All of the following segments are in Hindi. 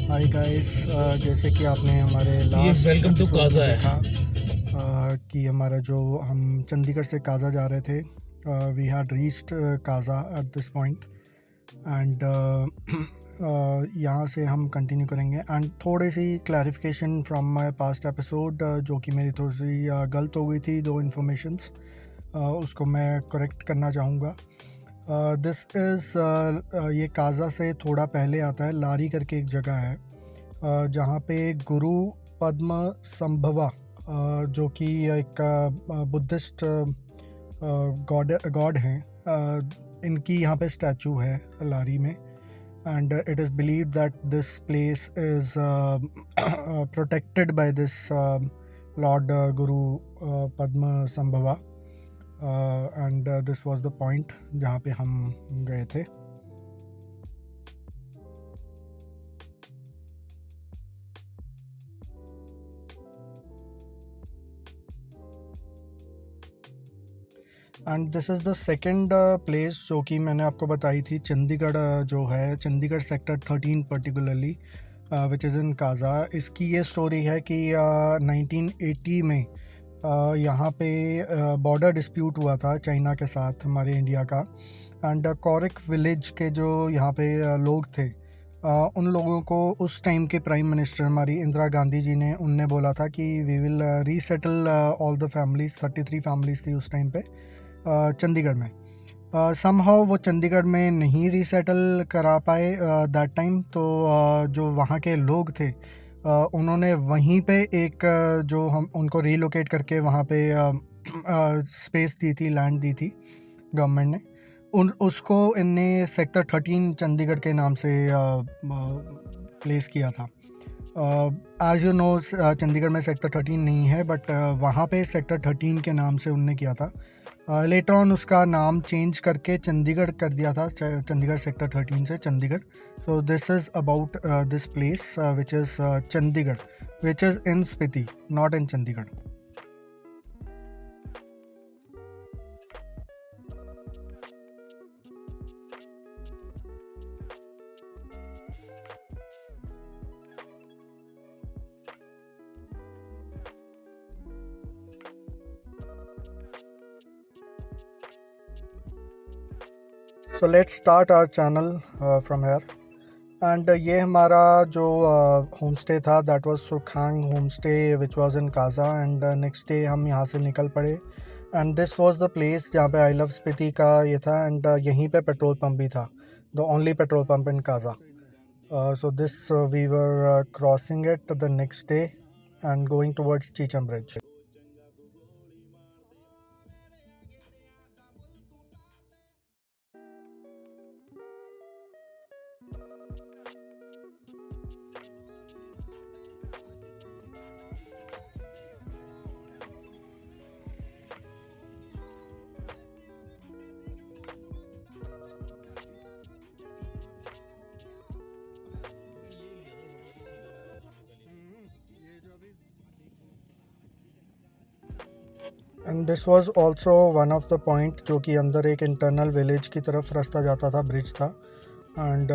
हाय गाइस, जैसे कि आपने हमारे ये last welcome to episode Kaza में है। देखा कि हमारा जो हम चंडीगढ़ से काजा जा रहे थे, we had reached Kaza at this point and यहाँ से हम कंटिन्यू करेंगे। एंड थोड़ी सी clarification from my past episode, जो कि मेरी थोड़ी सी गलत हो गई थी, दो इन्फॉर्मेशंस, उसको मैं करेक्ट करना चाहूँगा। दिस इज़ ये काजा से थोड़ा पहले आता है, लारी करके एक जगह है, जहाँ पे गुरु पद्म संभवा, जो कि एक बुद्धिस्ट गॉड हैं, इनकी यहाँ पे स्टैचू है लारी में। And it is believe that this place is protected by this lord Guru Padma Sambhava, and this was the point जहाँ पे हम गए थे। And this is the second place जो कि मैंने आपको बताई थी, चंडीगढ़, जो है Chandigarh sector 13 particularly, which is in Kaza. इसकी ये स्टोरी है कि 1980 में यहाँ पे बॉर्डर डिस्प्यूट हुआ था चाइना के साथ हमारे इंडिया का। एंड कॉरिक विलेज के जो यहाँ पे लोग थे, उन लोगों को उस टाइम के प्राइम मिनिस्टर हमारी इंदिरा गांधी जी ने, उनने बोला था कि we will resettle all the families, 33 families थी उस टाइम पे चंडीगढ़ में। समहाउ वो चंडीगढ़ में नहीं रीसेटल करा पाए दैट टाइम, तो जो वहाँ के लोग थे, उन्होंने वहीं पे एक जो हम उनको रीलोकेट करके वहाँ पे स्पेस दी थी, लैंड दी थी गवर्नमेंट ने, उन उसको इनने सेक्टर 13 चंडीगढ़ के नाम से प्लेस किया था। एज यू नो, चंडीगढ़ में सेक्टर 13 नहीं है, बट वहाँ पे सेक्टर 13 के नाम से उनने किया था। लेटर ऑन उसका नाम चेंज करके चंडीगढ़ कर दिया था, चंडीगढ़ सेक्टर 13 से Chandigarh. So this is about this place which is Chandigarh, which is in Spiti, not in Chandigarh. So let's start our channel from here. And ये हमारा जो होम स्टे था, that was Surkhang homestay which was in Kaza. And next day हम यहाँ से निकल पड़े, and this was the place जहाँ पे आई लव स्पीति का ये था। एंड यहीं पे पेट्रोल पंप भी था, the only petrol pump in Kaza. So this we were crossing it the next day and going towards Chicham bridge. And this was also one of the point जो कि अंदर एक इंटरनल विलेज की तरफ रास्ता जाता था, ब्रिज था। एंड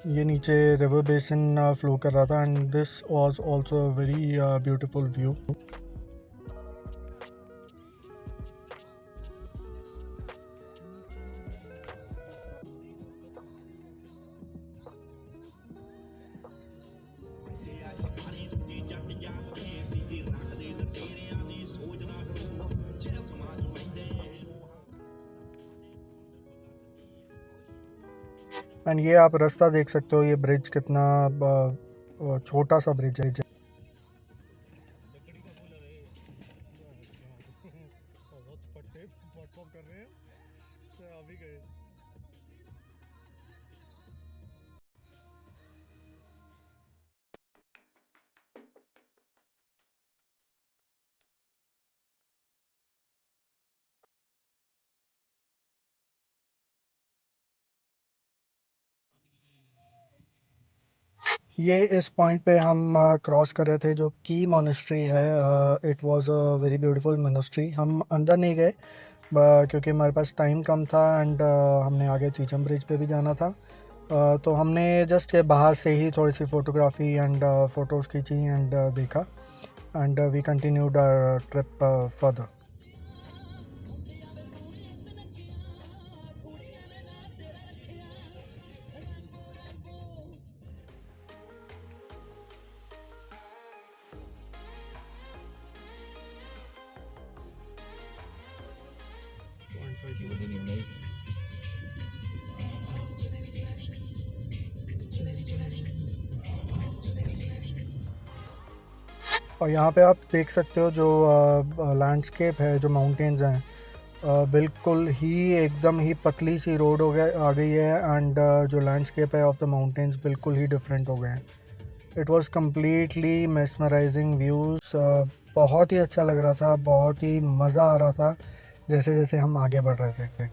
ये नीचे रिवर बेसिन फ्लो कर रहा था, and this was also a very beautiful view. And ये आप रास्ता देख सकते हो, ये ब्रिज कितना छोटा सा ब्रिज है। ये इस पॉइंट पे हम क्रॉस कर रहे थे जो की मोनेस्ट्री है। It was a very beautiful monastery. हम अंदर नहीं गए क्योंकि हमारे पास टाइम कम था, एंड हमने आगे चीचम ब्रिज पे भी जाना था। तो हमने जस्ट के बाहर से ही थोड़ी सी फ़ोटोग्राफी एंड फ़ोटोज़ खींची एंड देखा and we continued our trip further. और यहाँ पे आप देख सकते हो जो लैंडस्केप है, जो माउंटेन्स हैं, बिल्कुल ही एकदम ही पतली सी रोड हो गया आ गई है एंड जो लैंडस्केप है ऑफ द माउंटेन्स बिल्कुल ही डिफरेंट हो गए हैं। It was completely mesmerising views. बहुत ही अच्छा लग रहा था, बहुत ही मज़ा आ रहा था जैसे जैसे हम आगे बढ़ रहे थे।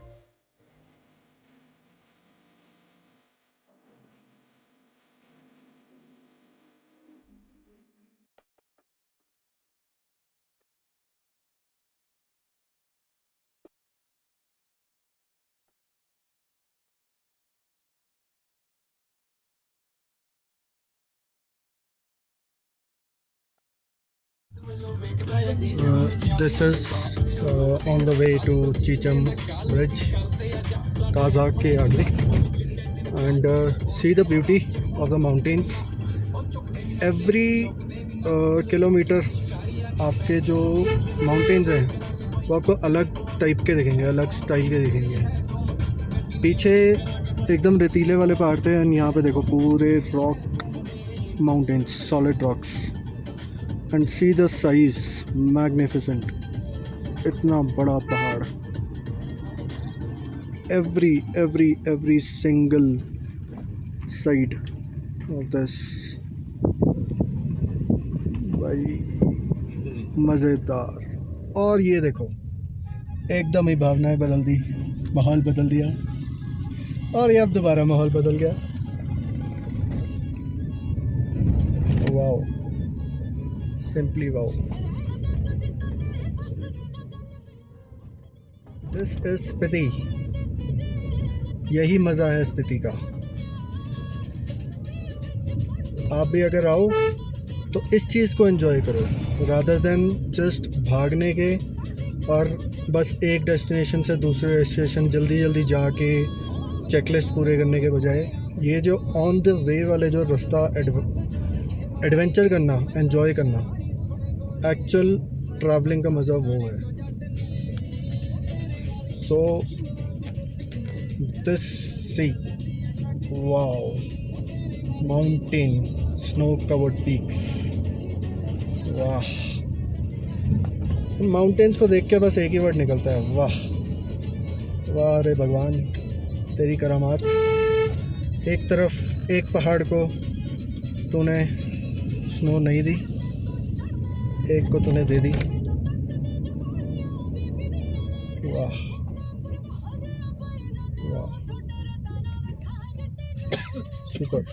This is on the way to Chicham Bridge, Kazakh के आगे, and see the beauty of the mountains. Every kilometre आपके जो माउंटेन्स हैं वो आपको अलग टाइप के दिखेंगे, अलग स्टाइल के दिखेंगे। पीछे एकदम रेतीले वाले पहाड़ थे एंड यहाँ पे देखो पूरे rock mountains, solid rocks, and see the size, magnificent, इतना बड़ा पहाड़। every single side of this, भाई मज़ेदार। और ये देखो एकदम ही भावनाएं बदल दी, माहौल बदल दिया, और ये अब दोबारा माहौल बदल गया। Wow, simply wow. This is Spiti, यही मज़ा है स्पीति का। आप भी अगर आओ तो इस चीज़ को एंजॉय करो रादर देन जस्ट भागने के और बस एक डेस्टिनेशन से दूसरे डेस्टिनेशन जल्दी जल्दी जाके चेकलिस्ट पूरे करने के बजाय ये जो ऑन द वे वाले जो रास्ता, एडवेंचर करना, एंजॉय करना, एक्चुअल ट्रैवलिंग का मज़ा वो है। So this see, wow, mountain, snow covered peaks, वाह। माउंटेन्स को देख के बस एक ही वर्ड निकलता है, वाह वाह रे भगवान, तेरी करामात। एक तरफ एक पहाड़ को तूने स्नो नहीं दी, एक को तूने दे दी, वाह वाह, सुपर।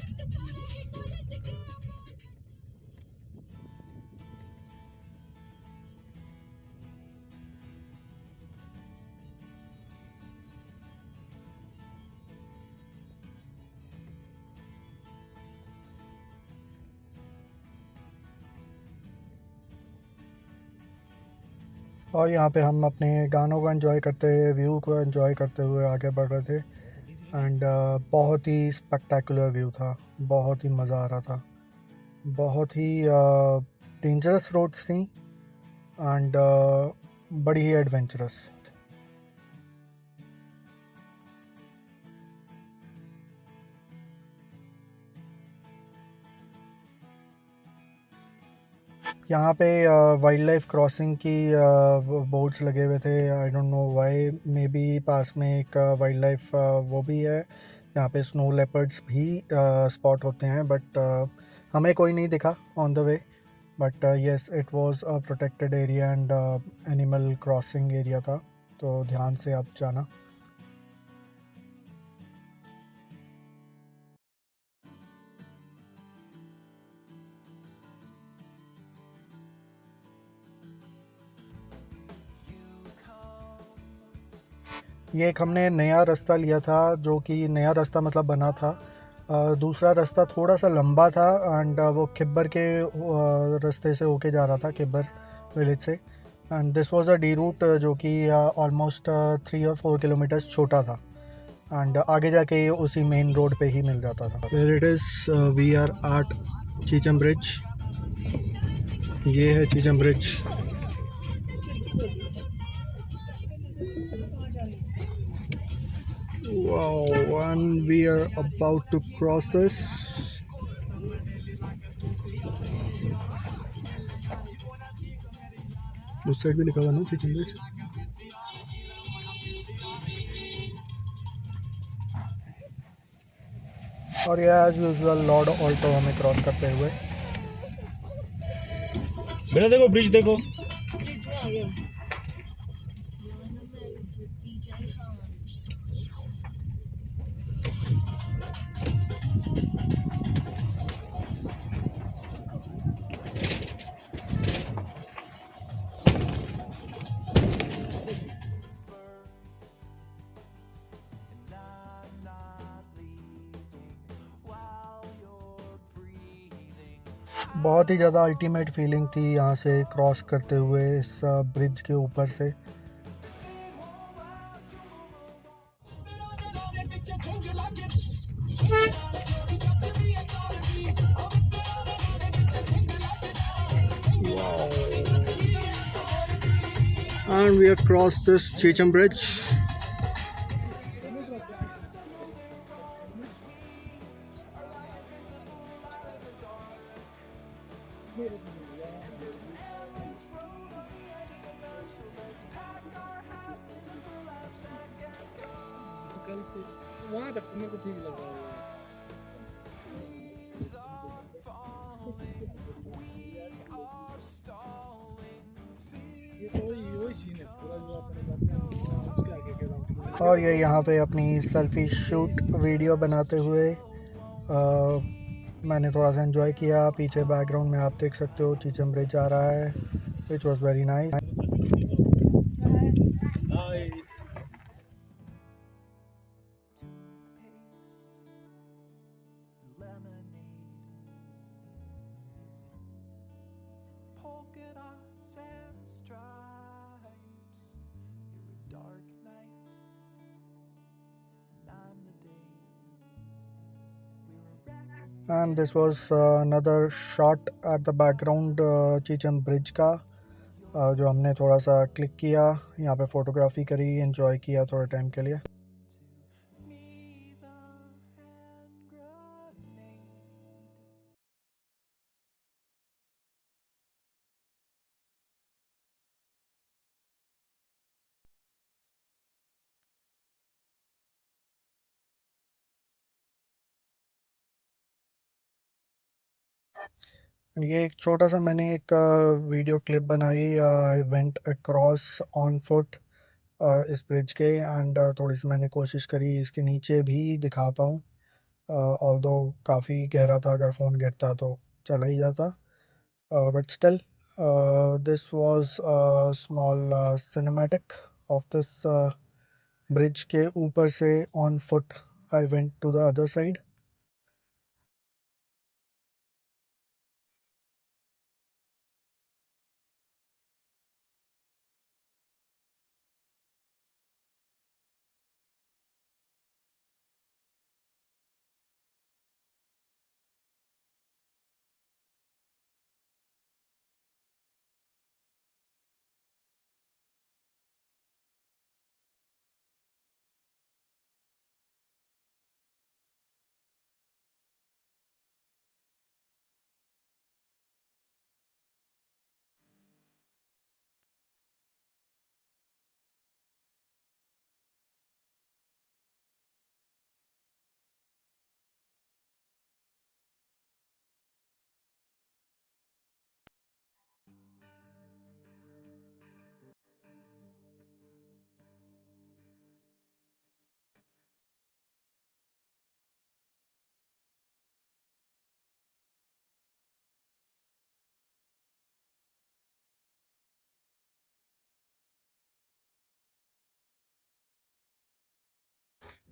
और यहाँ पे हम अपने गानों को एंजॉय करते हुए, व्यू को एंजॉय करते हुए आगे बढ़ रहे थे एंड बहुत ही स्पेक्टेकुलर व्यू था, बहुत ही मज़ा आ रहा था। बहुत ही डेंजरस रोड्स थी एंड बड़ी ही एडवेंचरस। यहाँ पे वाइल्ड लाइफ क्रॉसिंग की बोर्ड्स लगे हुए थे। I don't know why, maybe पास में एक वाइल्ड लाइफ वो भी है यहाँ पे, स्नो लेपर्ड्स भी स्पॉट होते हैं, बट हमें कोई नहीं दिखा on the way. But yes, it was a protected area and animal crossing area था, तो ध्यान से आप जाना। ये एक हमने नया रास्ता लिया था, जो कि नया रास्ता मतलब बना था दूसरा रास्ता थोड़ा सा लंबा था एंड वो खिब्बर के रास्ते से होके जा रहा था, खिब्बर विलेज से। And this was a D route जो कि ऑलमोस्ट 3 और 4 किलोमीटर्स छोटा था एंड आगे जाके ये उसी मेन रोड पे ही मिल जाता था। फिर it is we are at Chicham bridge. ये है Chicham bridge. Wow, and we are about to cross this. उस साइड भी लिखा हुआ ना चीचम ब्रिज। और ये एज यूजुअल लॉर्ड ऑल्टो हमें क्रॉस करते हुए। बेटा देखो ब्रिज देखो। बहुत ही ज़्यादा अल्टीमेट फीलिंग थी यहाँ से क्रॉस करते हुए इस ब्रिज के ऊपर से। And we have crossed this Cheecham Bridge. वहाँ तक तो मेरे को ठीक लग रहा है। ये तो वही सीन है पूरा जो आपने बताया उसके आगे के राउंड। और ये यहाँ पे अपनी सेल्फी शूट वीडियो बनाते हुए मैंने थोड़ा सा एंजॉय किया। पीछे बैकग्राउंड में आप देख सकते हो चीचम ब्रिज आ रहा है, which was very nice. And this was another shot at the background Chicham bridge का, जो हमने थोड़ा सा क्लिक किया, यहाँ पे फ़ोटोग्राफी करी, एंजॉय किया थोड़े टाइम के लिए। ये एक छोटा सा मैंने एक वीडियो क्लिप बनाई। I went across on foot इस ब्रिज के एंड थोड़ी सी मैंने कोशिश करी इसके नीचे भी दिखा पाऊँ, ऑल्दो काफ़ी गहरा था, अगर फ़ोन गिरता तो चला ही जाता। But still this was small cinematic of this bridge के ऊपर से on foot I went to the other side.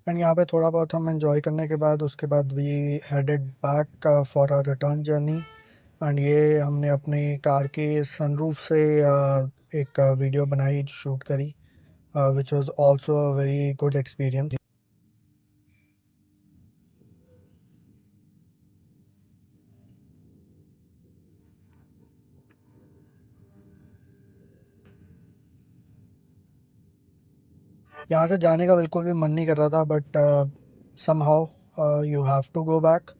And यहाँ पे थोड़ा बहुत हम एंजॉय करने के बाद उसके बाद we headed back for our return journey. And ये हमने अपनी कार के सनरूफ से एक वीडियो बनाई, शूट करी, which was also a very good experience. यहाँ से जाने का बिल्कुल भी मन नहीं कर रहा था, but somehow you have to go back.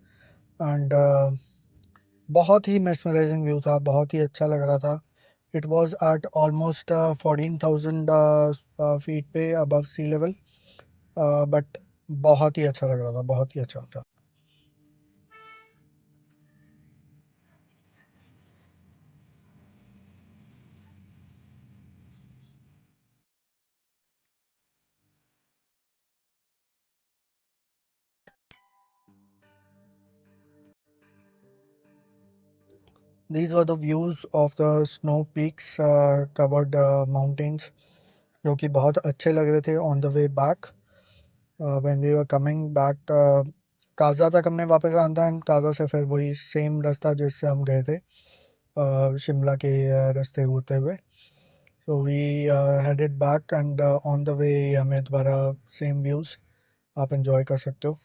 And बहुत ही मेस्मराइजिंग व्यू था, बहुत ही अच्छा लग रहा था। It was at almost 14,000 feet पे अबव सी लेवल, बट बहुत ही अच्छा लग रहा था, बहुत ही अच्छा था। These were the views of the snow peaks, covered mountains, जो कि बहुत अच्छे लग रहे थे on the way back. When we were coming back, Kaza तक हमने वापस आना था, एंड काजा से फिर वही सेम रास्ता जिससे हम गए थे, शिमला के रास्ते होते हुए। So we headed back, and on the way हमें दोबारा सेम व्यूज़ आप एंजॉय कर सकते हो।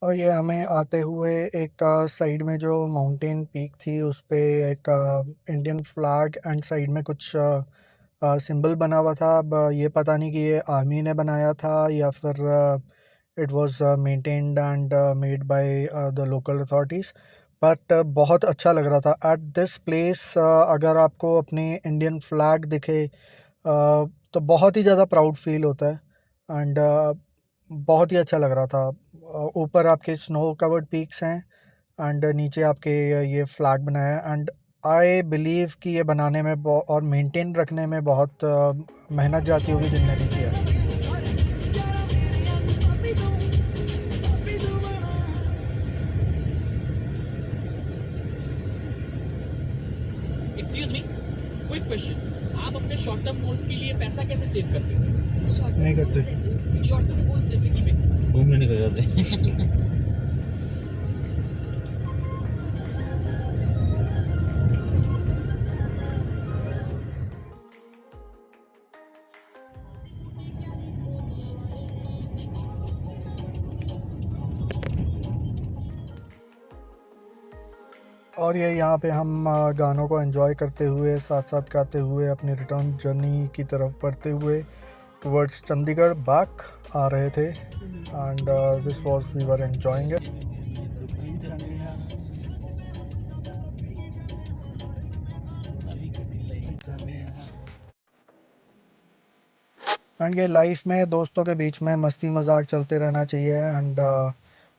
और ये हमें आते हुए एक साइड में जो माउंटेन पीक थी उस पे एक इंडियन फ्लैग एंड साइड में कुछ सिंबल बना हुआ था। अब ये पता नहीं कि ये आर्मी ने बनाया था या फिर it was maintained and made by the local authorities, but बहुत अच्छा लग रहा था एट दिस प्लेस। अगर आपको अपने इंडियन फ्लैग दिखे तो बहुत ही ज़्यादा प्राउड फील होता है। एंड बहुत ही अच्छा लग रहा था। ऊपर आपके स्नो कवर्ड पीक्स हैं, एंड नीचे आपके ये फ्लैग बनाया है। एंड आई बिलीव कि ये बनाने में और मेंटेन रखने में बहुत मेहनत जाती होगी जिनने भी किया है। Excuse me, quick question. आप अपने शॉर्ट टर्म गोल्स के लिए पैसा कैसे सेव करते हो? नहीं करते। शॉर्ट टर्म गोल्स जैसे कि घूमने निकल जाते। और ये यहाँ पे हम गानों को एंजॉय करते हुए साथ साथ गाते हुए अपनी रिटर्न जर्नी की तरफ बढ़ते हुए टुवर्ड्स चंडीगढ़ बैक आ रहे थे। And this was we were enjoying it. And ये लाइफ में दोस्तों के बीच में मस्ती मजाक चलते रहना चाहिए। एंड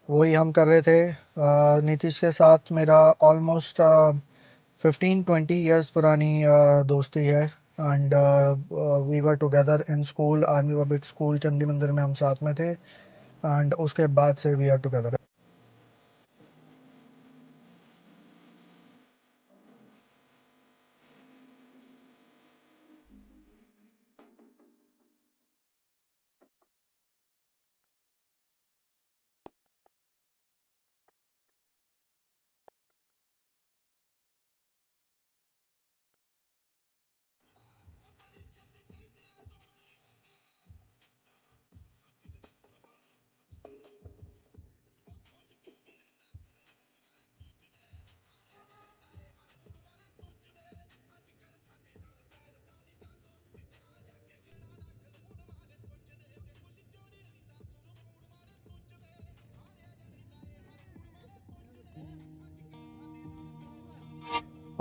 वही हम कर रहे थे। नीतीश के साथ मेरा ऑलमोस्ट 15-20 ईयर्स पुरानी दोस्ती है। And we were together in school, army public school Chandi Mandir में हम साथ में थे, एंड उसके बाद से वी आर टुगेदर।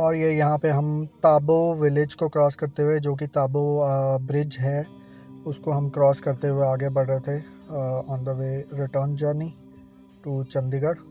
और ये यहाँ पे हम ताबो विलेज को क्रॉस करते हुए, जो कि ताबो ब्रिज है, उसको हम क्रॉस करते हुए आगे बढ़ रहे थे on the way return journey to Chandigarh.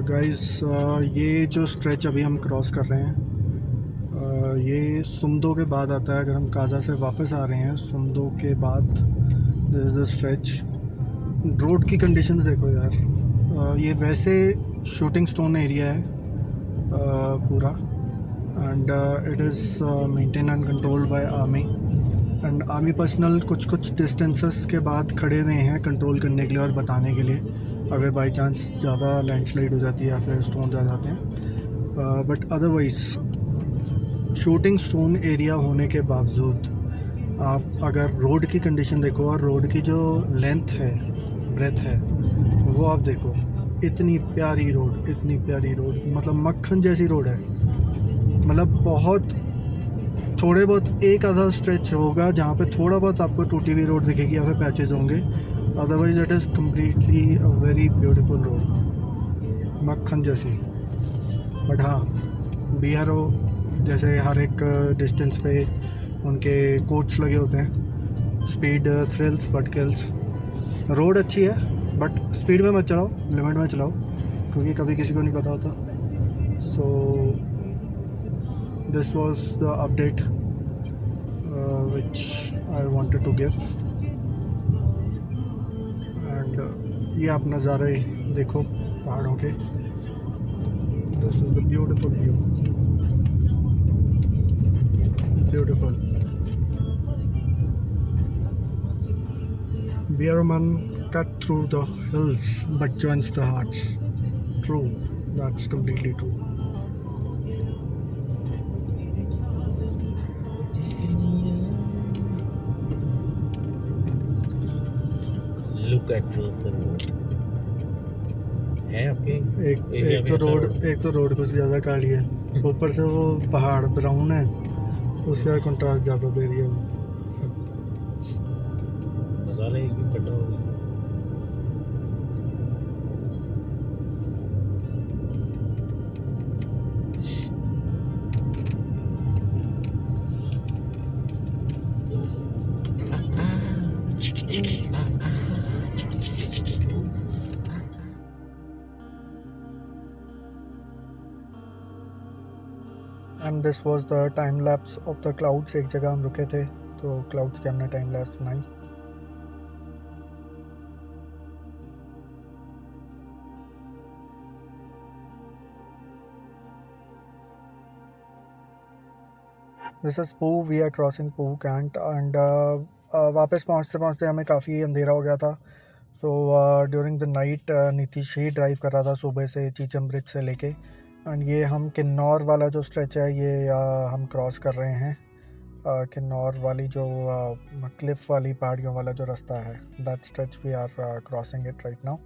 Guys ये जो स्ट्रेच अभी हम क्रॉस कर रहे हैं ये सुमदो के बाद आता है। अगर हम काजा से वापस आ रहे हैं सुमदो के बाद this is the stretch. Road की कंडीशंस देखो यार, ये वैसे शूटिंग स्टोन एरिया है पूरा, and it is maintain and controlled by army, and army personnel कुछ कुछ डिस्टेंसेस के बाद खड़े हुए हैं कंट्रोल करने के लिए और बताने के लिए अगर बाई चांस ज़्यादा लैंडस्लाइड हो जाती है या फिर स्टोन आ जाते हैं। But otherwise shooting stone area होने के बावजूद आप अगर रोड की कंडीशन देखो और रोड की जो लेंथ है, ब्रेथ है, वो आप देखो। इतनी प्यारी रोड, इतनी प्यारी रोड, मतलब मक्खन जैसी रोड है। मतलब बहुत थोड़े बहुत एक आधा स्ट्रेच होगा जहाँ पे थोड़ा बहुत आपको टूटी हुई रोड दिखेगी या फिर पैचेज होंगे, otherwise it is completely a very beautiful road, मक्खन जैसी। बट हाँ, BRO जैसे हर एक डिस्टेंस पे उनके कोट्स लगे होते हैं, speed thrills but kills. Road अच्छी है बट स्पीड में मत चलाओ, लिमिट में चलाओ, क्योंकि कभी किसी को नहीं पता होता। So this was the update which I wanted to give, and ये आप नज़ारे देखो पहाड़ों के। This is the beautiful view, beautiful. Bierman cut through the hills but joins the hearts. True, that's completely true. Look at the road. है आपके एरिया एक में ऐसा तो रोड कुछ ज़्यादा काली है, ऊपर से वो पहाड़ ब्राउन है, उसका कंट्रास्ट ज़्यादा दे रही है वो। मसाला एक भी कटा होगा। And this was the time lapse of the clouds. एक जगह हम रुके थे तो क्लाउड्स की हमने टाइम लैप्स बनाई। दिस इज़ पू, वी आर क्रॉसिंग पू कैंट, एंड वापस पहुंचते पहुंचते हमें काफ़ी अंधेरा हो गया था। So during the night Nitish he drive कर रहा था सुबह से चीचम ब्रिज से लेके, एंड ये हम किन्नौर वाला जो स्ट्रेच है ये हम क्रॉस कर रहे हैं। किन्नौर वाली जो क्लिफ वाली पहाड़ियों वाला जो रास्ता है, that stretch we are crossing it right now.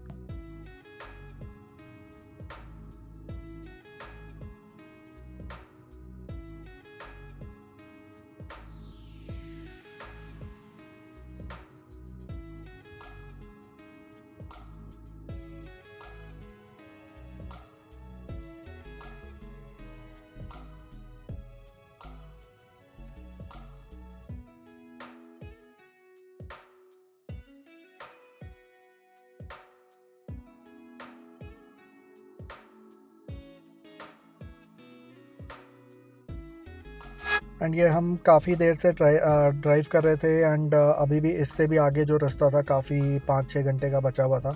And ये हम काफ़ी देर से ड्राइव कर रहे थे एंड अभी भी इससे भी आगे जो रास्ता था काफ़ी 5-6 घंटे का बचा हुआ था।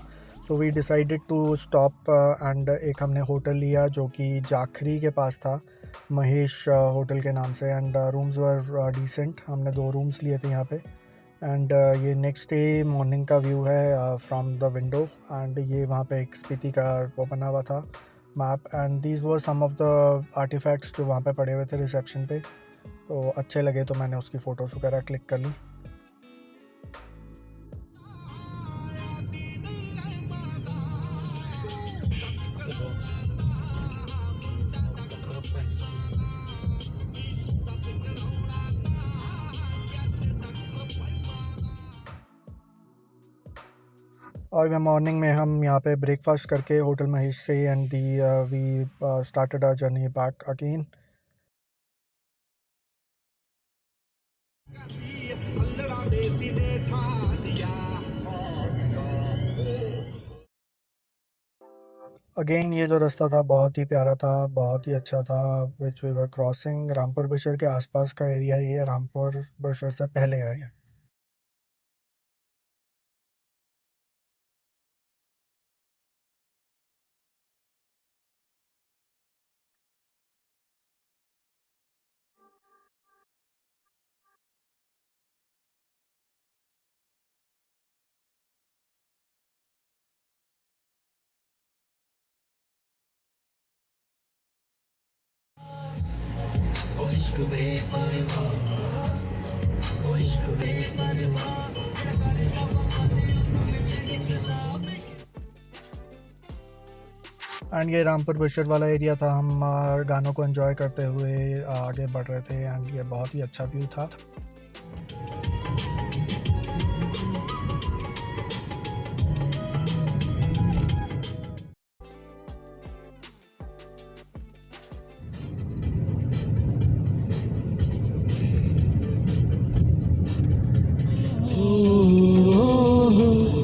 So we decided to stop and एक हमने होटल लिया जो कि जाखरी के पास था, महेश होटल के नाम से। एंड रूम्स वर डिसेंट, हमने 2 रूम्स लिए थे यहाँ पे। एंड ये नेक्स्ट डे मॉर्निंग का व्यू है फ्रॉम द विंडो। एंड ये वहाँ पे एक स्पीति का वो बना हुआ था map, and these were some of the artefacts जो वहाँ पे पड़े हुए थे रिसेप्शन पे। तो अच्छे लगे तो मैंने उसकी फ़ोटोज़ वगैरह क्लिक कर ली। और मैं मॉर्निंग में हम यहाँ पे ब्रेकफास्ट करके होटल महेश से and the we started our journey back again. Again ये जो रास्ता था बहुत ही प्यारा था, बहुत ही अच्छा था। Which we were crossing Rampur Bushahr के आसपास का एरिया, ये रामपुर बशर से पहले है। एंड ये रामपुर बशर वाला एरिया था। हम गानों को एंजॉय करते हुए आगे बढ़ रहे थे एंड ये बहुत ही अच्छा व्यू था।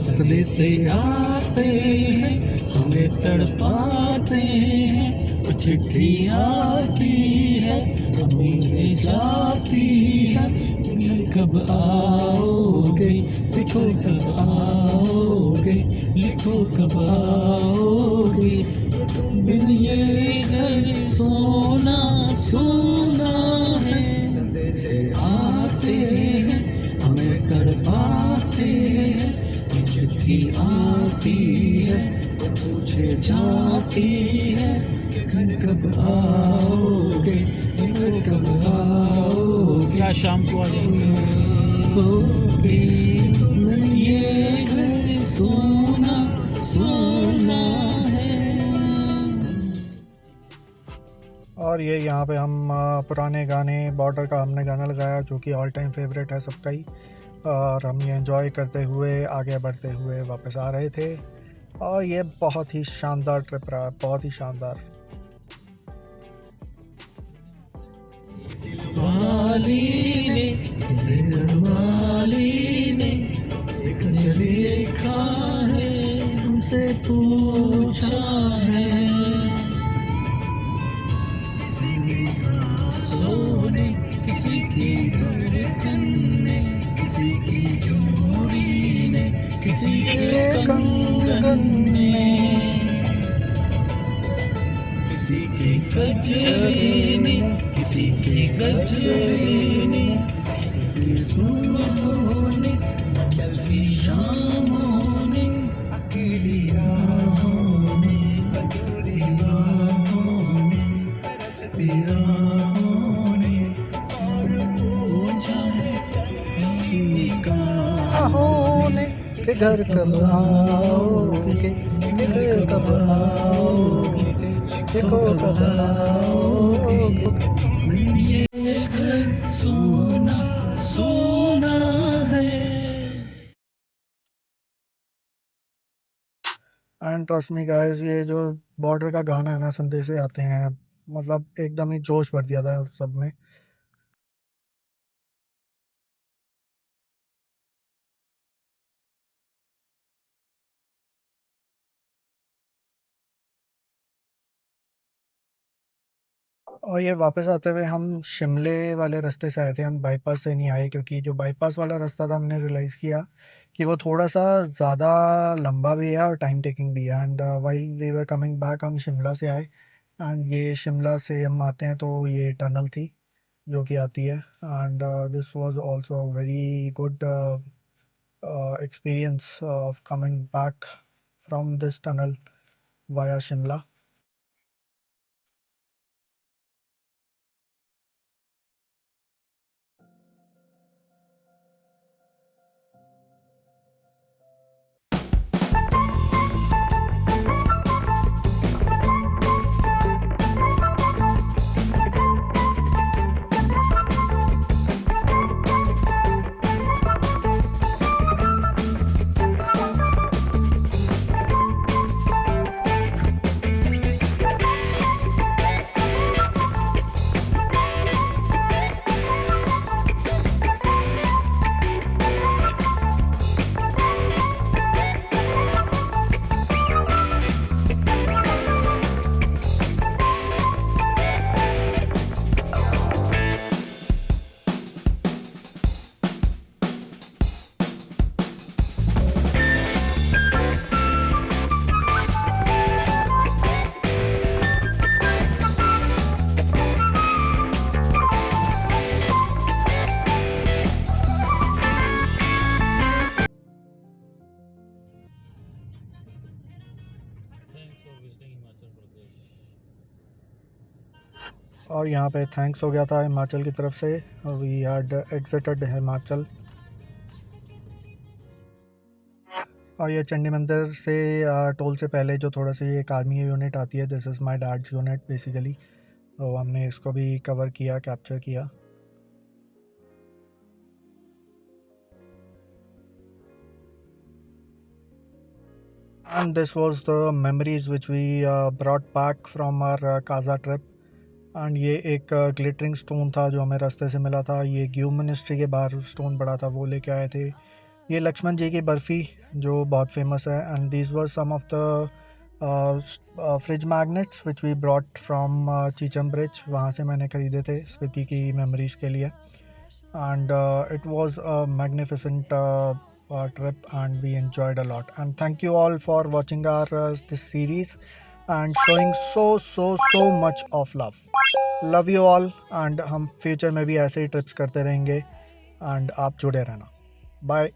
सदे से आते हैं हमें तड़पाते हैं, वो चिट्ठी आती है उम्मीदें जाती है, घर कब आओगे, लिखो कब आओगे, लिखो कब आओगे, बिन ये घर सोना सोना है। सदे से आते हैं हमें तड़पाते हैं, चिट्ठी आती है वो पूछे जाती है कि घर कब आओगे, घर कब आओगे, क्या शाम को आ जाएंगे, ये घर सोना सोना है। और ये यहाँ पे हम पुराने गाने बॉर्डर का हमने गाना लगाया जो कि ऑल टाइम फेवरेट है सबका ही। और हम ये एंजॉय करते हुए आगे बढ़ते हुए वापस आ रहे थे। और ये बहुत ही शानदार ट्रिप रहा, बहुत ही शानदार। वाली ने वाली ने देखा है, हमसे पूछा है, किसी की सांसों ने, किसी की धड़कन ने, किसी की जोड़ी ने, किसी के कंगन ने, किसी के गजरे ने, किसी के गजरे ने, सुबहों ने, अकेली शामों ने, अकेली राहों ने, अधूरी राहों ने, तरसती राहों ने, और पूछा है किसी का होने के घर कब आओगे, के घर कब आओगे, देखो कब आओगे। ये घर सोना सोना है। एंड ट्रस्ट मी गाइस, ये जो बॉर्डर का गाना है ना, संदेशे आते हैं, मतलब एकदम ही जोश भर दिया था सब में। और ये वापस आते हुए हम शिमले वाले रास्ते से आए थे, हम बाईपास से नहीं आए क्योंकि जो बाईपास वाला रास्ता था हमने रियलाइज़ किया कि वो थोड़ा सा ज़्यादा लंबा भी है और टाइम टेकिंग भी है। And while we were coming back हम शिमला से आए, एंड ये शिमला से हम आते हैं तो ये टनल थी जो कि आती है। And this was also very good experience of coming back from this tunnel via Shimla. Thanks for visiting Himachal Pradesh. और यहाँ पे थैंक्स हो गया था हिमाचल की तरफ से। We had exited Himachal. और ये चंडी मंदिर से टोल से पहले जो थोड़ा सा ये एक आर्मी यूनिट आती है, this is my dad's unit basically, तो हमने इसको भी कवर किया, कैप्चर किया। And this was the memories which we brought back from our Kaza trip. And ये एक ग्लिटरिंग स्टोन था जो हमें रास्ते से मिला था। ये ग्यू मिनिस्ट्री के बाहर स्टोन पड़ा था, वो लेके आए थे। ये लक्ष्मण जी की बर्फ़ी जो बहुत फेमस है। And these were some of the fridge magnets which we brought from Chicham bridge, वहाँ से मैंने ख़रीदे थे स्पीति की मेमोरीज़ के लिए। and it was a magnificent trip, and we enjoyed a lot. And thank you all for watching our this series and showing so much of love you all, and हम फ्यूचर में भी ऐसे ही ट्रिप्स करते रहेंगे, and आप जुड़े रहना। बाय।